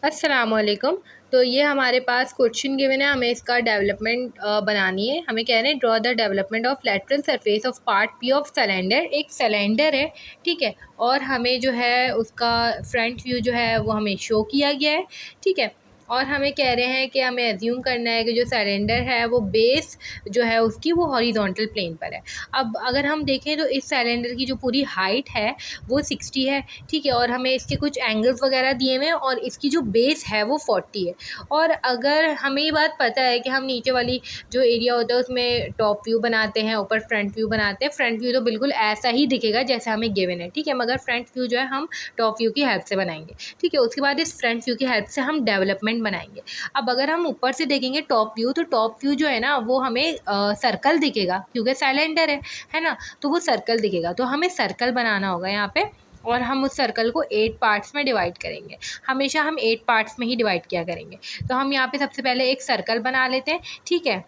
अस्सलामुअलैकुम। तो ये हमारे पास क्वेश्चन गिवन है, हमें इसका डेवलपमेंट बनानी है। हमें कह रहे हैं draw the development of lateral surface of part P of cylinder. एक सिलेंडर है, ठीक है, और हमें जो है उसका फ्रंट व्यू जो है वो हमें शो किया गया है, ठीक है। और हमें कह रहे हैं कि हमें एज्यूम करना है कि जो सिलेंडर है वो बेस जो है उसकी वो हॉरिजॉन्टल प्लेन पर है। अब अगर हम देखें तो इस सिलेंडर की जो पूरी हाइट है वो 60 है, ठीक है, और हमें इसके कुछ एंगल्स वगैरह दिए हुए हैं और इसकी जो बेस है वो 40 है। और अगर हमें ये बात पता है कि हम नीचे वाली जो एरिया होता है उसमें टॉप व्यू बनाते हैं, ऊपर फ्रंट व्यू बनाते हैं। फ्रंट व्यू तो बिल्कुल ऐसा ही दिखेगा जैसा हमें गिवन है, ठीक है, मगर फ्रंट व्यू जो है हम टॉप व्यू की हेल्प से बनाएंगे, ठीक है। उसके बाद इस फ्रंट व्यू की हेल्प से हम डेवलपमेंट बनाएंगे। अब अगर हम ऊपर से देखेंगे टॉप व्यू, तो टॉप व्यू जो है ना वो हमें सर्कल दिखेगा क्योंकि सिलेंडर है ना, तो वो सर्कल दिखेगा। तो हमें सर्कल बनाना होगा यहाँ पे, और हम उस सर्कल को 8 पार्ट्स में डिवाइड करेंगे। हमेशा हम 8 पार्ट्स में ही डिवाइड किया करेंगे। तो हम यहाँ पे सबसे पहले एक सर्कल बना लेते हैं, ठीक है।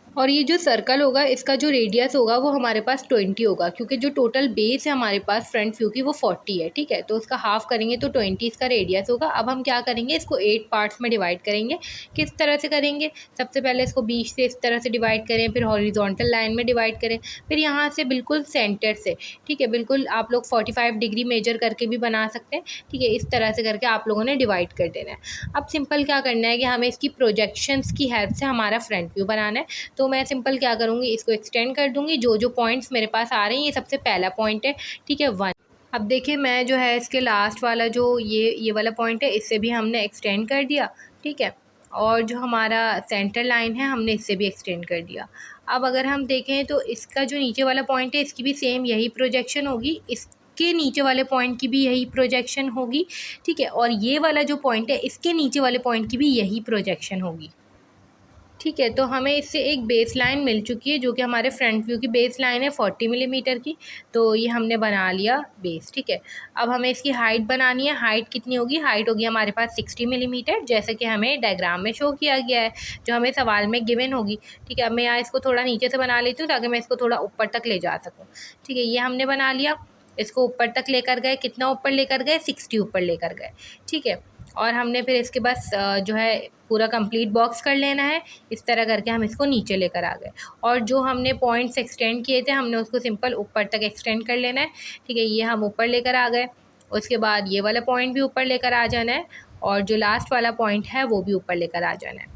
और ये जो सर्कल होगा इसका जो रेडियस होगा वो हमारे पास 20 होगा, क्योंकि जो टोटल बेस है हमारे पास फ्रंट व्यू की वो 40 है, ठीक है। तो उसका हाफ करेंगे तो 20 इसका रेडियस होगा। अब हम क्या करेंगे, इसको 8 पार्ट्स में डिवाइड करेंगे। किस तरह से करेंगे, सबसे पहले इसको बीच से इस तरह से डिवाइड करें, फिर हॉरिजॉन्टल लाइन में डिवाइड करें, फिर यहाँ से बिल्कुल सेंटर से, ठीक है, बिल्कुल आप लोग 45 डिग्री मेजर करके भी बना सकते हैं, ठीक है। इस तरह से करके आप लोगों ने डिवाइड कर देना है। अब सिंपल क्या करना है कि हमें इसकी प्रोजेक्शंस की हेल्प से हमारा फ्रंट व्यू बनाना है। तो मैं सिंपल क्या करूँगी, इसको एक्सटेंड कर दूँगी। जो जो पॉइंट्स मेरे पास आ रहे हैं, ये सबसे पहला पॉइंट है, ठीक है, 1। अब देखिए मैं जो है इसके लास्ट वाला जो ये वाला पॉइंट है, इससे भी हमने एक्सटेंड कर दिया, ठीक है। और जो हमारा सेंटर लाइन है हमने इससे भी एक्सटेंड कर दिया। अब अगर हम देखें तो इसका जो नीचे वाला पॉइंट है इसकी भी सेम यही प्रोजेक्शन होगी, इसके नीचे वाले पॉइंट की भी यही प्रोजेक्शन होगी, ठीक है। और ये वाला जो पॉइंट है इसके नीचे वाले पॉइंट की भी यही प्रोजेक्शन होगी, ठीक है। तो हमें इससे एक बेस लाइन मिल चुकी है जो कि हमारे फ्रंट व्यू की बेस लाइन है 40 मिलीमीटर की। तो ये हमने बना लिया बेस, ठीक है। अब हमें इसकी हाइट बनानी है। हाइट कितनी होगी, हाइट होगी हमारे पास 60 मिलीमीटर, जैसे कि हमें डायग्राम में शो किया गया है, जो हमें सवाल में गिवन होगी, ठीक है। अब मैं यहाँ इसको थोड़ा नीचे से बना लेती हूँ ताकि मैं इसको थोड़ा ऊपर तक ले जा सकूँ, ठीक है। ये हमने बना लिया। इसको ऊपर तक लेकर गए, कितना ऊपर लेकर गए, 60 ऊपर लेकर गए, ठीक है। और हमने फिर इसके बस जो है पूरा कंप्लीट बॉक्स कर लेना है। इस तरह करके हम इसको नीचे लेकर आ गए, और जो हमने पॉइंट्स एक्सटेंड किए थे हमने उसको सिंपल ऊपर तक एक्सटेंड कर लेना है, ठीक है। ये हम ऊपर लेकर आ गए। उसके बाद ये वाला पॉइंट भी ऊपर लेकर आ जाना है, और जो लास्ट वाला पॉइंट है वो भी ऊपर लेकर आ जाना है।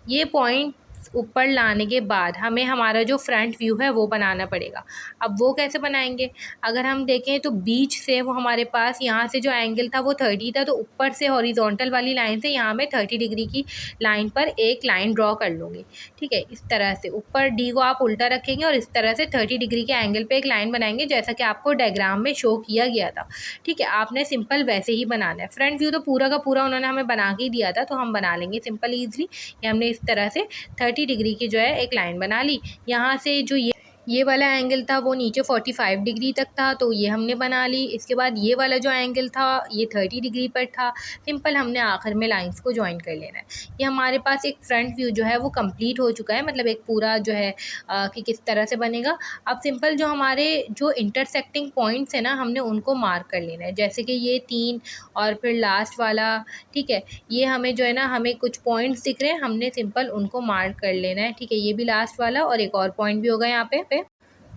ये पॉइंट ऊपर लाने के बाद हमें हमारा जो फ्रंट व्यू है वो बनाना पड़ेगा। अब वो कैसे बनाएंगे, अगर हम देखें तो बीच से वो हमारे पास यहाँ से जो एंगल था वो 30 था, तो ऊपर से हॉरिजॉन्टल वाली लाइन से यहाँ मैं 30 डिग्री की लाइन पर एक लाइन ड्रॉ कर लूँगी, ठीक है। इस तरह से ऊपर डी को आप उल्टा रखेंगे और इस तरह से 30 डिग्री के एंगल पे एक लाइन बनाएंगे, जैसा कि आपको डायग्राम में शो किया गया था, ठीक है। आपने सिंपल वैसे ही बनाना है। फ्रंट व्यू तो पूरा का पूरा उन्होंने हमें बना के ही दिया था, तो हम बना लेंगे सिंपल ईजिली। ये हमने इस तरह से 30 डिग्री की जो है एक लाइन बना ली। यहाँ से जो ये वाला एंगल था वो नीचे 45 डिग्री तक था, तो ये हमने बना ली। इसके बाद ये वाला जो एंगल था ये 30 डिग्री पर था। सिंपल हमने आखिर में लाइंस को ज्वाइन कर लेना है। ये हमारे पास एक फ्रंट व्यू जो है वो कंप्लीट हो चुका है, मतलब एक पूरा जो है कि किस तरह से बनेगा। अब सिंपल जो हमारे जो इंटरसेक्टिंग पॉइंट्स है ना हमने उनको मार्क कर लेना है, जैसे कि ये 3 और फिर लास्ट वाला, ठीक है। ये हमें जो है ना हमें कुछ पॉइंट्स दिख रहे हैं, हमने सिंपल उनको मार्क कर लेना है, ठीक है। ये भी लास्ट वाला और एक और पॉइंट भी होगा यहाँ पे।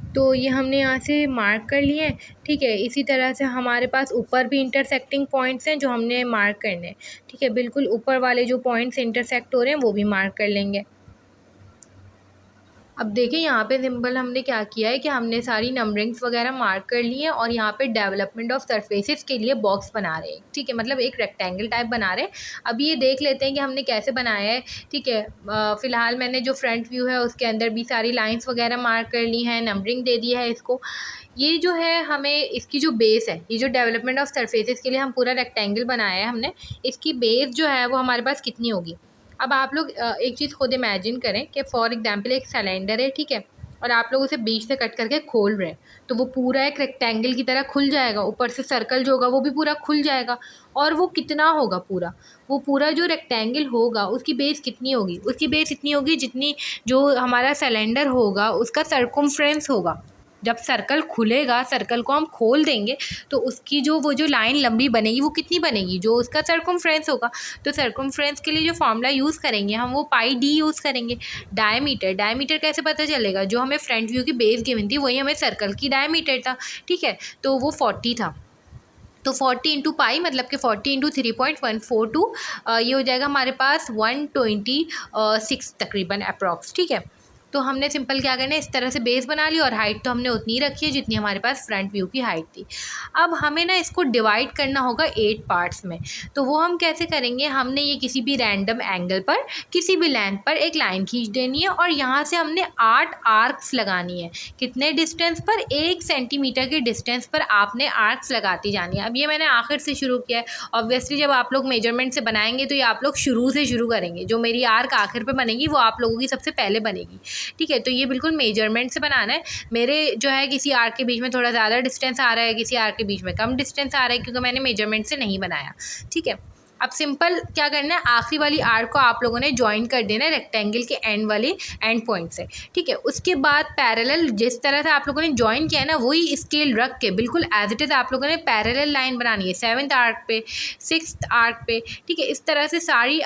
तो ये हमने यहाँ से मार्क कर लिए हैं, ठीक है। इसी तरह से हमारे पास ऊपर भी इंटरसेक्टिंग पॉइंट्स हैं जो हमने मार्क करने हैं, ठीक है। बिल्कुल ऊपर वाले जो पॉइंट्स इंटरसेक्ट हो रहे हैं वो भी मार्क कर लेंगे। अब देखिए यहाँ पे सिंपल हमने क्या किया है कि हमने सारी नंबरिंग्स वगैरह मार्क कर ली हैं, और यहाँ पे डेवलपमेंट ऑफ सरफेसेस के लिए बॉक्स बना रहे हैं, ठीक है, मतलब एक रेक्टेंगल टाइप बना रहे हैं। अब ये देख लेते हैं कि हमने कैसे बनाया है, ठीक है। फ़िलहाल मैंने जो फ्रंट व्यू है उसके अंदर भी सारी लाइन्स वगैरह मार्क कर ली हैं, नंबरिंग दे दी है इसको। ये जो है हमें इसकी जो बेस है, ये जो डेवलपमेंट ऑफ सरफेसेस के लिए हम पूरा रेक्टेंगल बनाया है हमने, इसकी बेस जो है वो हमारे पास कितनी होगी। अब आप लोग एक चीज़ खुद इमेजिन करें कि फॉर एग्जांपल एक सिलेंडर है, ठीक है, और आप लोग उसे बीच से कट करके खोल रहे हैं, तो वो पूरा एक रेक्टेंगल की तरह खुल जाएगा। ऊपर से सर्कल जो होगा वो भी पूरा खुल जाएगा, और वो कितना होगा पूरा, वो पूरा जो रेक्टेंगल होगा उसकी बेस कितनी होगी, उसकी बेस इतनी होगी जितनी जो हमारा सिलेंडर होगा उसका सर्कमफ्रेंस होगा, जब सर्कल खुलेगा, सर्कल को हम खोल देंगे तो उसकी वो जो लाइन लंबी बनेगी वो कितनी बनेगी, जो उसका सर्कमफ्रेंस होगा। तो सर्कमफ्रेंस के लिए जो फॉर्मूला यूज़ करेंगे हम वो पाई डी यूज़ करेंगे। डायमीटर कैसे पता चलेगा, जो हमें फ्रंट व्यू की बेस गिवन थी वही हमें सर्कल की डायमीटर था, ठीक है, तो वो 40 था। तो 40 इंटू पाई मतलब कि 40 इंटू 3.142 ये हो जाएगा हमारे पास 126 तकरीबन अप्रॉक्स, ठीक है। तो हमने सिंपल क्या करना है, इस तरह से बेस बना ली और हाइट तो हमने उतनी रखी है जितनी हमारे पास फ्रंट व्यू की हाइट थी। अब हमें ना इसको डिवाइड करना होगा 8 पार्ट्स में। तो वो हम कैसे करेंगे, हमने ये किसी भी रैंडम एंगल पर किसी भी लेंथ पर एक लाइन खींच देनी है और यहाँ से हमने 8 आर्क्स लगानी है। कितने डिस्टेंस पर, 1 सेंटीमीटर के डिस्टेंस पर आपने आर्क्स लगाती जानी है। अब ये मैंने आखिर से शुरू किया है। ऑब्वियसली जब आप लोग मेजरमेंट से बनाएंगे तो ये आप लोग शुरू से शुरू करेंगे। जो मेरी आर्क आखिर पे बनेगी वो आप लोगों की सबसे पहले बनेगी, ठीक है। तो ये बिल्कुल मेजरमेंट से बनाना है। मेरे जो है किसी आर्क के बीच में थोड़ा ज़्यादा डिस्टेंस आ रहा है, किसी आर्क के बीच में कम डिस्टेंस आ रहा है, क्योंकि मैंने मेजरमेंट से नहीं बनाया, ठीक है। अब सिंपल क्या करना है, आखिरी वाली आर्क को आप लोगों ने ज्वाइन कर देना है रेक्टेंगल के एंड वाले एंड पॉइंट से, ठीक है। उसके बाद पैरेलल जिस तरह से आप लोगों ने ज्वाइन किया है ना, वही स्केल रख के बिल्कुल एज इट इज़ आप लोगों ने पैरेलल लाइन बनानी है 7th आर्क पे, 6th आर्क पे, ठीक है। इस तरह से सारी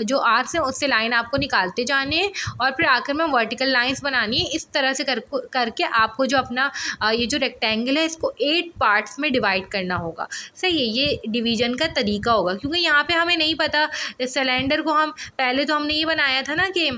जो आर्क्स हैं उससे लाइन आपको निकालते जाने हैं और फिर आखिर में वर्टिकल लाइंस बनानी है। इस तरह से करके आपको जो अपना ये जो रेक्टेंगल है इसको 8 पार्ट्स में डिवाइड करना होगा, सही है। ये डिवीजन का तरीका होगा, क्योंकि यहाँ पे हमें नहीं पता सिलेंडर को हम पहले तो हमने ये बनाया था ना कि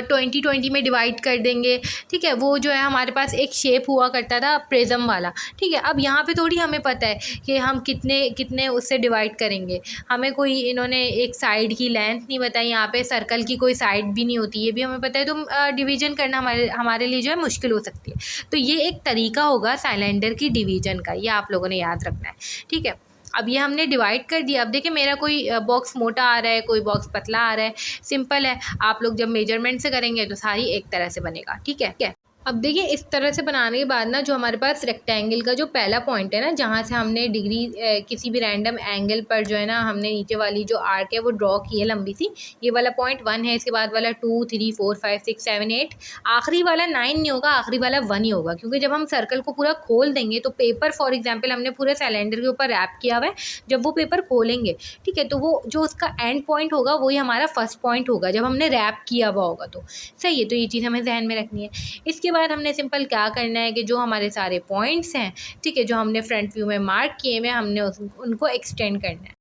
20-20 में डिवाइड कर देंगे, ठीक है। वो जो है हमारे पास एक शेप हुआ करता था प्रिज्म वाला, ठीक है। अब यहाँ पे थोड़ी हमें पता है कि हम कितने कितने उससे डिवाइड करेंगे। हमें कोई इन्होंने एक साइड की लेंथ नहीं बताई, यहाँ पे सर्कल की कोई साइड भी नहीं होती, ये भी हमें पता है। तो डिवीजन करना हमारे लिए जो है मुश्किल हो सकती है। तो ये एक तरीका होगा सिलेंडर की डिवीजन का, ये आप लोगों ने याद रखना है, ठीक है। अब ये हमने डिवाइड कर दिया। अब देखिए मेरा कोई बॉक्स मोटा आ रहा है, कोई बॉक्स पतला आ रहा है, सिंपल है। आप लोग जब मेजरमेंट से करेंगे तो सारी एक तरह से बनेगा, ठीक है। अब देखिए इस तरह से बनाने के बाद ना जो हमारे पास रेक्टेंगल का जो पहला पॉइंट है ना, जहाँ से हमने डिग्री किसी भी रैंडम एंगल पर जो है ना हमने नीचे वाली जो आर्क है वो ड्रॉ की है लंबी सी, ये वाला पॉइंट 1 है, इसके बाद वाला 2 3 4 5 6 7 8, आखिरी वाला 9 नहीं होगा, आखिरी वाला 1 ही होगा, क्योंकि जब हम सर्कल को पूरा खोल देंगे तो पेपर फॉर एग्जाम्पल हमने पूरे सिलेंडर के ऊपर रैप किया हुआ है, जब वो पेपर खोलेंगे, ठीक है, तो वो जो उसका एंड पॉइंट होगा वही हमारा फर्स्ट पॉइंट होगा जब हमने रैप किया हुआ होगा। तो सही है, तो ये चीज़ हमें ध्यान में रखनी है। इसके बाद हमने सिंपल क्या करना है कि जो हमारे सारे पॉइंट्स हैं, ठीक है, जो हमने फ्रंट व्यू में मार्क किए हुए हमने उनको एक्सटेंड करना है।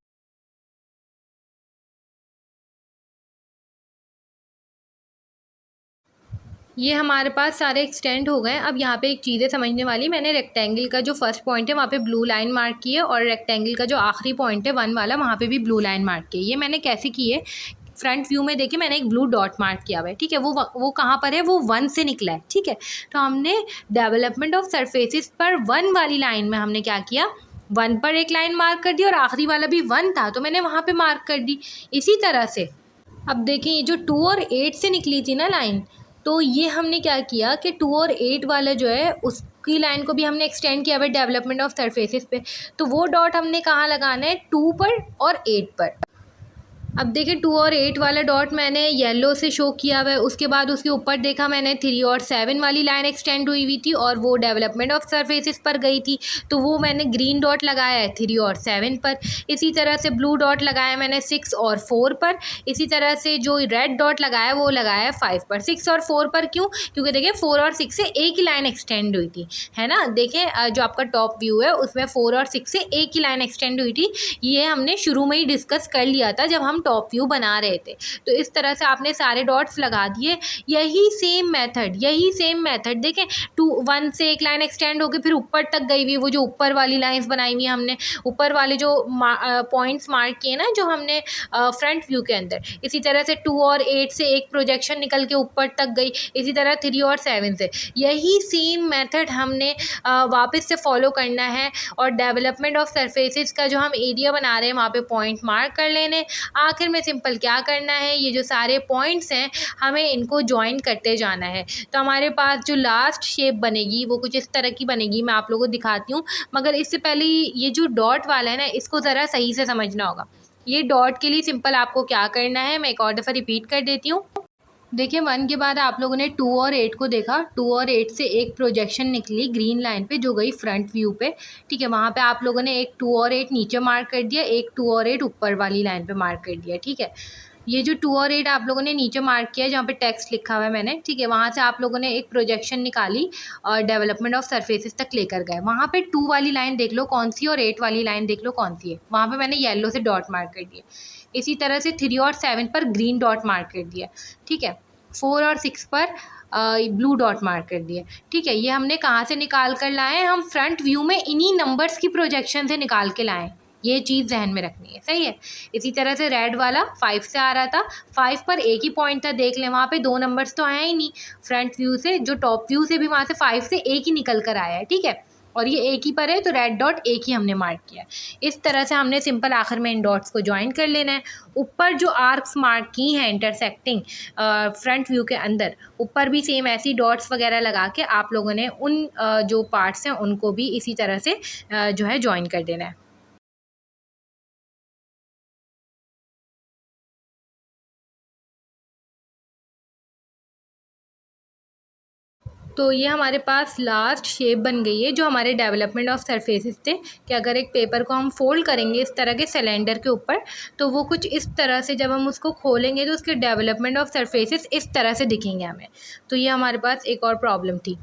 ये हमारे पास सारे एक्सटेंड हो गए। अब यहाँ पे एक चीज़ है समझने वाली, मैंने रेक्टेंगल का जो फर्स्ट पॉइंट है वहाँ पे ब्लू लाइन मार्क की है और रेक्टेंगल का जो आखिरी पॉइंट है 1 वाला वहाँ पे भी ब्लू लाइन मार्क की है। ये मैंने कैसे की है, फ्रंट व्यू में देखिए मैंने एक ब्लू डॉट मार्क किया हुआ है, ठीक है। वो कहाँ पर है, वो 1 से निकला है, ठीक है। तो हमने डेवलपमेंट ऑफ सरफेसेस पर 1 वाली लाइन में हमने क्या किया, 1 पर एक लाइन मार्क कर दी और आखिरी वाला भी 1 था तो मैंने वहाँ पे मार्क कर दी। इसी तरह से अब देखें ये जो 2 और 8 से निकली थी ना लाइन, तो ये हमने क्या किया कि 2 और 8 वाला जो है उसकी लाइन को भी हमने एक्सटेंड किया हुआ डेवलपमेंट ऑफ सरफेसेस पे। तो वो डॉट हमने कहाँ लगाना है, 2 पर और 8 पर। अब देखिए 2 और 8 वाला डॉट मैंने येलो से शो किया हुआ है, उसके बाद उसके ऊपर देखा मैंने 3 और 7 वाली लाइन एक्सटेंड हुई थी और वो डेवलपमेंट ऑफ सरफेसेस पर गई थी, तो वो मैंने ग्रीन डॉट लगाया है 3 और 7 पर। इसी तरह से ब्लू डॉट लगाया मैंने 6 और 4 पर। इसी तरह से जो रेड डॉट लगाया वो लगाया है 5 पर। 6 और 4 पर क्यों, क्योंकि देखिए 4 और 6 से एक ही लाइन एक्सटेंड हुई थी, है ना। देखें जो आपका टॉप व्यू है उसमें 4 और 6 से एक ही लाइन एक्सटेंड हुई थी, ये हमने शुरू में ही डिस्कस कर लिया था जब हम टॉप व्यू बना रहे थे। तो इस तरह से आपने सारे डॉट्स लगा दिए। यही सेम मेथड देखें 1 से एक लाइन एक्सटेंड होकर फिर ऊपर तक गई हुई, वो जो ऊपर वाली लाइंस बनाई हुई हमने, ऊपर वाले जो पॉइंट्स मार्क किए ना जो हमने फ्रंट व्यू के अंदर। इसी तरह से 2 और 8 से एक प्रोजेक्शन निकल के ऊपर तक गई, इसी तरह 3 और 7 से। यही सेम मेथड हमने वापस से फॉलो करना है और डेवलपमेंट ऑफ सरफेसेस का जो हम एरिया बना रहे हैं वहाँ पे पॉइंट मार्क कर लेने। आखिर में सिंपल क्या करना है, ये जो सारे पॉइंट्स हैं हमें इनको ज्वाइन करते जाना है। तो हमारे पास जो लास्ट शेप बनेगी वो कुछ इस तरह की बनेगी, मैं आप लोगों को दिखाती हूँ। मगर इससे पहले ये जो डॉट वाला है ना इसको ज़रा सही से समझना होगा। ये डॉट के लिए सिंपल आपको क्या करना है, मैं एक और दफ़ा रिपीट कर देती हूँ। देखिए 1 के बाद आप लोगों ने 2 और 8 को देखा। 2 और 8 से एक प्रोजेक्शन निकली ग्रीन लाइन पे जो गई फ्रंट व्यू पे, ठीक है? वहाँ पे आप लोगों ने एक 2 और 8 नीचे मार्क कर दिया, एक 2 और 8 ऊपर वाली लाइन पे मार्क कर दिया, ठीक है? ये जो 2 और 8 आप लोगों ने नीचे मार्क किया है जहाँ पे टेक्स्ट लिखा हुआ है मैंने, ठीक है? वहाँ से आप लोगों ने एक प्रोजेक्शन निकाली और डेवलपमेंट ऑफ सरफेसेस तक लेकर गए। वहाँ पे 2 वाली लाइन देख लो कौन-सी है और 8 वाली लाइन देख लो कौन-सी है। वहाँ पे मैंने येलो से डॉट मार्क कर दिए। इसी तरह से 3 और 7 पर ग्रीन डॉट मार्क कर दिया, ठीक है? 4 और 6 पर ब्लू डॉट मार्क कर दिए, ठीक है? ये हमने कहाँ से निकाल कर लाए हैं? हम फ्रंट व्यू में इन्हीं नंबर्स की प्रोजेक्शन से निकाल के लाए हैं। ये चीज़ ज़हन में रखनी है, सही है? इसी तरह से रेड वाला 5 से आ रहा था, 5 पर एक ही पॉइंट था, देख लें वहाँ पे 2 नंबर्स तो आए ही नहीं। फ्रंट व्यू से जो टॉप व्यू से भी वहाँ से 5 से एक ही निकल कर आया है, ठीक है? और ये एक ही पर है तो रेड डॉट एक ही हमने मार्क किया है। इस तरह से हमने सिंपल आखिर में इन डॉट्स को जॉइन कर लेना है। ऊपर जो आर्क्स मार्क की हैं इंटरसेक्टिंग फ्रंट व्यू के अंदर, ऊपर भी सेम ऐसी डॉट्स वगैरह लगा के आप लोगों ने उन जो पार्ट्स हैं उनको भी इसी तरह से जो है जॉइन कर देना है। तो ये हमारे पास लास्ट शेप बन गई है जो हमारे डेवलपमेंट ऑफ सरफेसेस थे कि अगर एक पेपर को हम फोल्ड करेंगे इस तरह के सिलेंडर के ऊपर तो वो कुछ इस तरह से जब हम उसको खोलेंगे तो उसके डेवलपमेंट ऑफ सरफेसेस इस तरह से दिखेंगे हमें। तो ये हमारे पास एक और प्रॉब्लम थी।